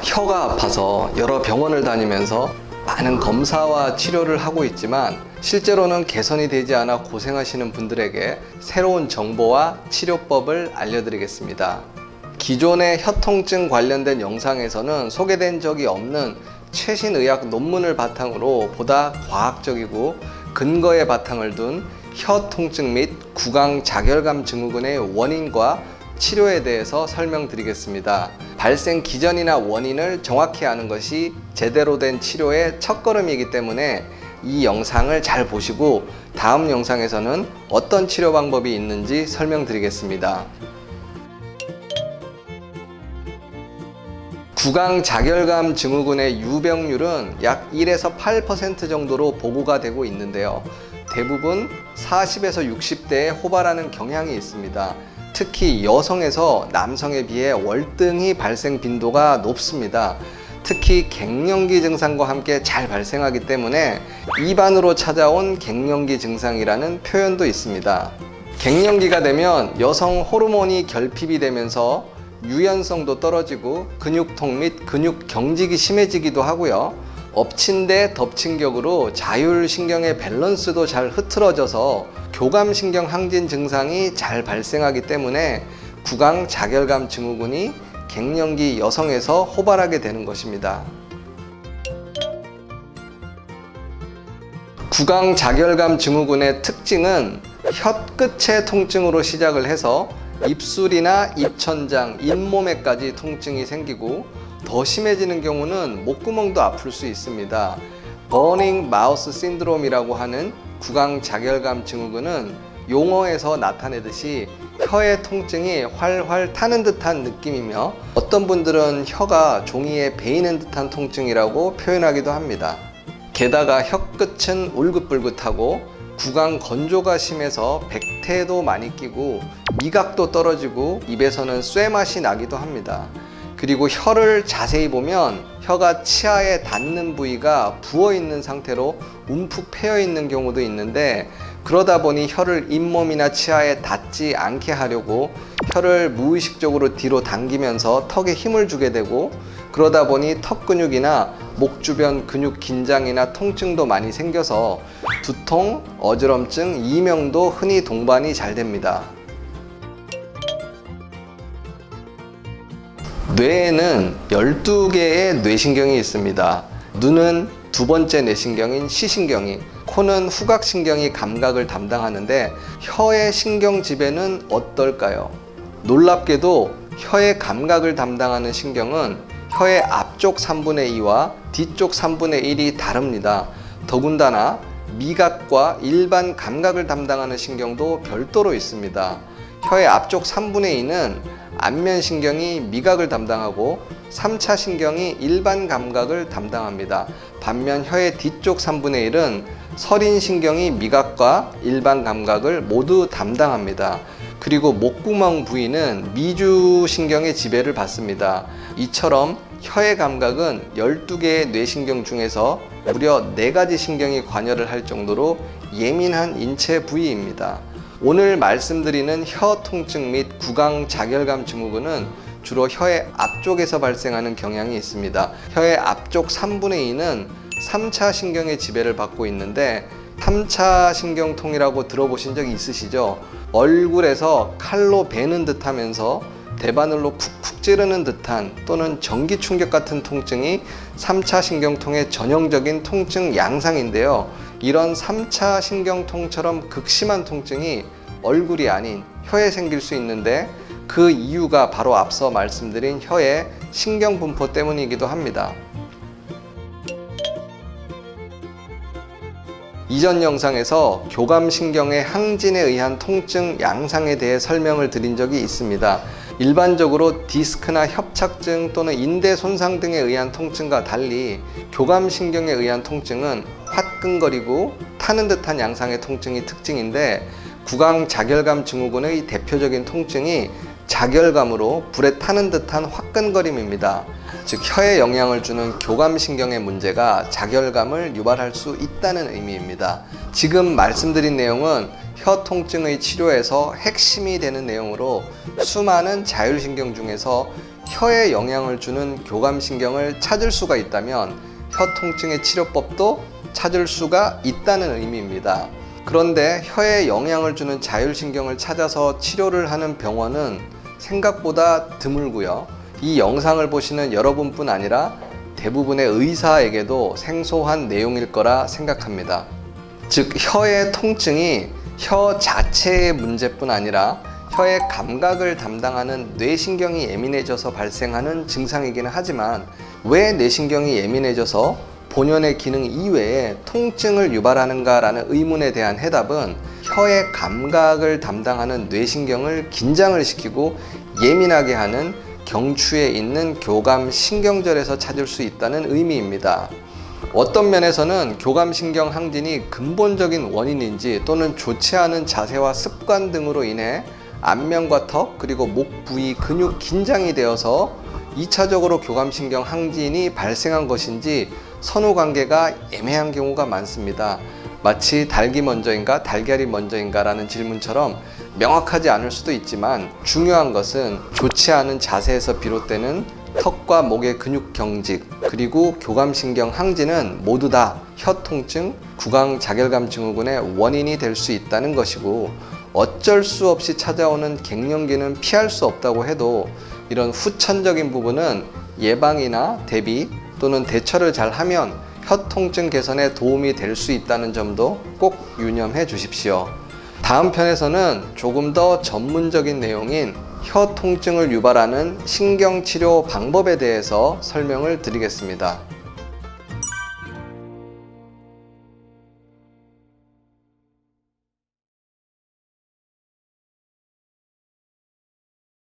혀가 아파서 여러 병원을 다니면서 많은 검사와 치료를 하고 있지만 실제로는 개선이 되지 않아 고생하시는 분들에게 새로운 정보와 치료법을 알려드리겠습니다. 기존의 혀 통증 관련된 영상에서는 소개된 적이 없는 최신 의학 논문을 바탕으로 보다 과학적이고 근거에 바탕을 둔 혀 통증 및 구강 자결감 증후군의 원인과 치료에 대해서 설명드리겠습니다. 발생 기전이나 원인을 정확히 아는 것이 제대로 된 치료의 첫걸음이기 때문에 이 영상을 잘 보시고 다음 영상에서는 어떤 치료 방법이 있는지 설명드리겠습니다. 구강 자결감 증후군의 유병률은 약 1에서 8% 정도로 보고가 되고 있는데요. 대부분 40에서 60대에 호발하는 경향이 있습니다. 특히 여성에서 남성에 비해 월등히 발생 빈도가 높습니다. 특히 갱년기 증상과 함께 잘 발생하기 때문에 입안으로 찾아온 갱년기 증상이라는 표현도 있습니다. 갱년기가 되면 여성 호르몬이 결핍이 되면서 유연성도 떨어지고 근육통 및 근육 경직이 심해지기도 하고요. 엎친 데 덮친 격으로 자율신경의 밸런스도 잘 흐트러져서 교감신경 항진 증상이 잘 발생하기 때문에 구강 자결감 증후군이 갱년기 여성에서 호발하게 되는 것입니다. 구강 자결감 증후군의 특징은 혀 끝의 통증으로 시작을 해서 입술이나 입천장, 잇몸에까지 통증이 생기고 더 심해지는 경우는 목구멍도 아플 수 있습니다. 버닝 마우스 신드롬이라고 하는 구강 자결감 증후군은 용어에서 나타내듯이 혀의 통증이 활활 타는 듯한 느낌이며 어떤 분들은 혀가 종이에 베이는 듯한 통증이라고 표현하기도 합니다. 게다가 혀 끝은 울긋불긋하고 구강 건조가 심해서 백태도 많이 끼고 미각도 떨어지고 입에서는 쇠맛이 나기도 합니다. 그리고 혀를 자세히 보면 혀가 치아에 닿는 부위가 부어있는 상태로 움푹 패여있는 경우도 있는데 그러다 보니 혀를 잇몸이나 치아에 닿지 않게 하려고 혀를 무의식적으로 뒤로 당기면서 턱에 힘을 주게 되고 그러다 보니 턱 근육이나 목 주변 근육 긴장이나 통증도 많이 생겨서 두통, 어지럼증, 이명도 흔히 동반이 잘 됩니다. 뇌에는 12개의 뇌신경이 있습니다. 눈은 두 번째 뇌신경인 시신경이, 코는 후각신경이 감각을 담당하는데 혀의 신경 지배는 어떨까요? 놀랍게도 혀의 감각을 담당하는 신경은 혀의 앞쪽 3분의 2와 뒤쪽 3분의 1이 다릅니다. 더군다나 미각과 일반 감각을 담당하는 신경도 별도로 있습니다. 혀의 앞쪽 3분의 2는 안면신경이 미각을 담당하고 3차 신경이 일반 감각을 담당합니다. 반면 혀의 뒤쪽 3분의 1은 서린신경이 미각과 일반 감각을 모두 담당합니다. 그리고 목구멍 부위는 미주신경의 지배를 받습니다. 이처럼 혀의 감각은 12개의 뇌신경 중에서 무려 4가지 신경이 관여를 할 정도로 예민한 인체 부위입니다. 오늘 말씀드리는 혀 통증 및 구강 자결감 증후군은 주로 혀의 앞쪽에서 발생하는 경향이 있습니다. 혀의 앞쪽 3분의 2는 3차 신경의 지배를 받고 있는데 3차 신경통이라고 들어보신 적이 있으시죠? 얼굴에서 칼로 베는 듯 하면서 대바늘로 쿡쿡 찌르는 듯한 또는 전기 충격 같은 통증이 3차 신경통의 전형적인 통증 양상인데요. 이런 3차 신경통처럼 극심한 통증이 얼굴이 아닌 혀에 생길 수 있는데 그 이유가 바로 앞서 말씀드린 혀의 신경분포 때문이기도 합니다. 이전 영상에서 교감신경의 항진에 의한 통증 양상에 대해 설명을 드린 적이 있습니다. 일반적으로 디스크나 협착증 또는 인대 손상 등에 의한 통증과 달리 교감신경에 의한 통증은 화끈거리고 타는 듯한 양상의 통증이 특징인데 구강 자결감 증후군의 대표적인 통증이 자결감으로 불에 타는 듯한 화끈거림입니다. 즉 혀에 영향을 주는 교감신경의 문제가 자결감을 유발할 수 있다는 의미입니다. 지금 말씀드린 내용은 혀 통증의 치료에서 핵심이 되는 내용으로 수많은 자율신경 중에서 혀에 영향을 주는 교감신경을 찾을 수가 있다면 혀 통증의 치료법도 찾을 수가 있다는 의미입니다. 그런데 혀에 영향을 주는 자율신경을 찾아서 치료를 하는 병원은 생각보다 드물고요. 이 영상을 보시는 여러분뿐 아니라 대부분의 의사에게도 생소한 내용일 거라 생각합니다. 즉, 혀의 통증이 혀 자체의 문제뿐 아니라 혀의 감각을 담당하는 뇌신경이 예민해져서 발생하는 증상이기는 하지만 왜 뇌신경이 예민해져서 본연의 기능 이외에 통증을 유발하는가라는 의문에 대한 해답은 혀의 감각을 담당하는 뇌신경을 긴장을 시키고 예민하게 하는 경추에 있는 교감신경절에서 찾을 수 있다는 의미입니다. 어떤 면에서는 교감신경 항진이 근본적인 원인인지 또는 좋지 않은 자세와 습관 등으로 인해 안면과 턱 그리고 목 부위 근육 긴장이 되어서 2차적으로 교감신경 항진이 발생한 것인지 선후관계가 애매한 경우가 많습니다. 마치 닭이 먼저인가 달걀이 먼저인가 라는 질문처럼 명확하지 않을 수도 있지만 중요한 것은 좋지 않은 자세에서 비롯되는 턱과 목의 근육 경직 그리고 교감신경 항진은 모두 다 혀 통증, 구강자결감 증후군의 원인이 될 수 있다는 것이고 어쩔 수 없이 찾아오는 갱년기는 피할 수 없다고 해도 이런 후천적인 부분은 예방이나 대비 또는 대처를 잘 하면 혀 통증 개선에 도움이 될 수 있다는 점도 꼭 유념해 주십시오. 다음 편에서는 조금 더 전문적인 내용인 혀 통증을 유발하는 신경치료 방법에 대해서 설명을 드리겠습니다.